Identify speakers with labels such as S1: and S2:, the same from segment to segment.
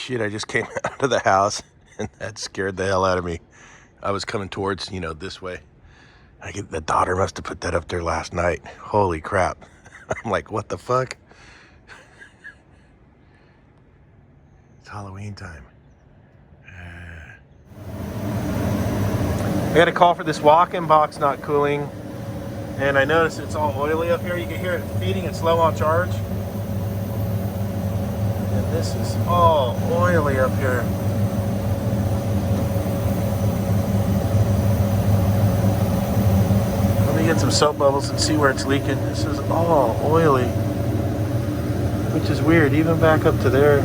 S1: Shit, I just came out of the house and that scared the hell out of me. I was coming towards, this way. The daughter must have put that up there last night. Holy crap. I'm like, what the fuck? It's Halloween time. I got a call for this walk-in box not cooling. And I noticed it's all oily up here. You can hear it feeding. It's low on charge. And this is all oily up here. Let me get some soap bubbles and see where it's leaking. This is all oily, which is weird, even back up to there.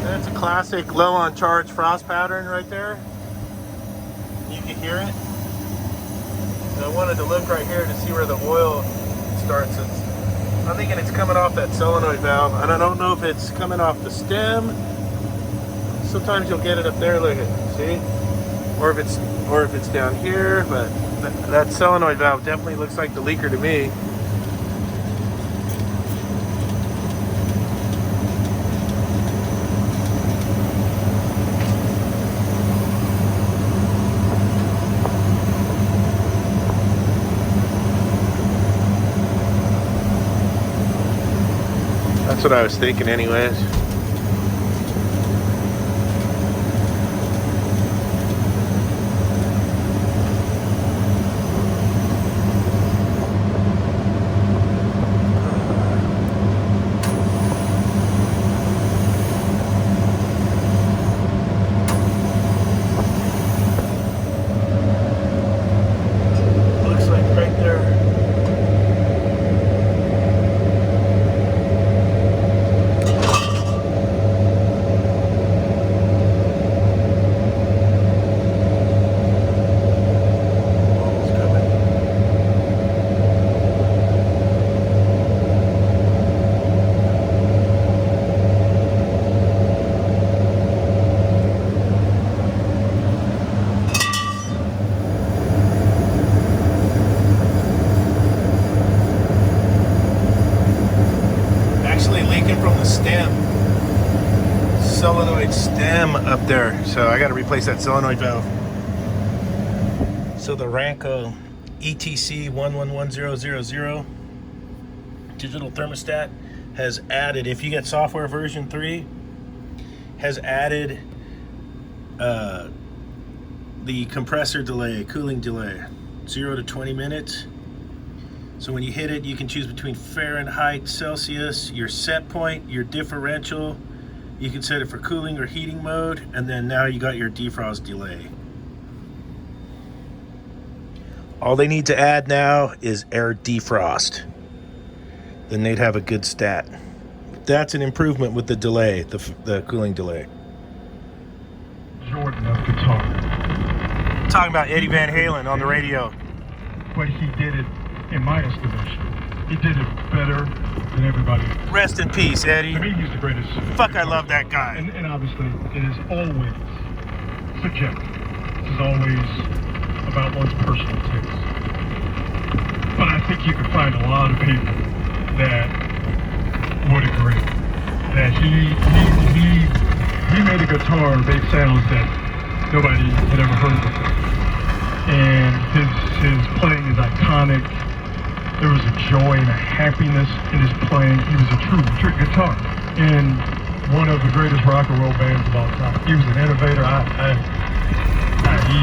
S1: That's a classic low on charge frost pattern right there. You can hear it. I wanted to look right here to see where the oil starts. I'm thinking it's coming off that solenoid valve, and I don't know if it's coming off the stem. Sometimes you'll get it up there, look at it, see? Or if it's down here, but that solenoid valve definitely looks like the leaker to me. That's what I was thinking anyways. Looks like right there. From the stem, solenoid stem up there, so I got to replace that solenoid valve. So the Ranco ETC 111000 digital thermostat has added, if you get software version 3, has added the compressor delay, cooling delay, 0 to 20 minutes. So when you hit it, you can choose between Fahrenheit, Celsius, your set point, your differential. You can set it for cooling or heating mode, and then now you got your defrost delay. All they need to add now is air defrost. Then they'd have a good stat. That's an improvement with the delay, the cooling delay.
S2: Jordan of guitar.
S1: Talking about Eddie Van Halen on the radio.
S2: But he did it, in my estimation, he did it better than everybody else.
S1: Rest in peace, Eddie.
S2: To me, he's the greatest.
S1: Fuck, I love that guy.
S2: And obviously, it is always subjective. This is always about one's personal taste. But I think you can find a lot of people that would agree that he made a guitar make sounds that nobody had ever heard before. And his playing is iconic. There was a joy and a happiness in his playing. He was a true trick guitar in one of the greatest rock and roll bands of all time. He was an innovator. He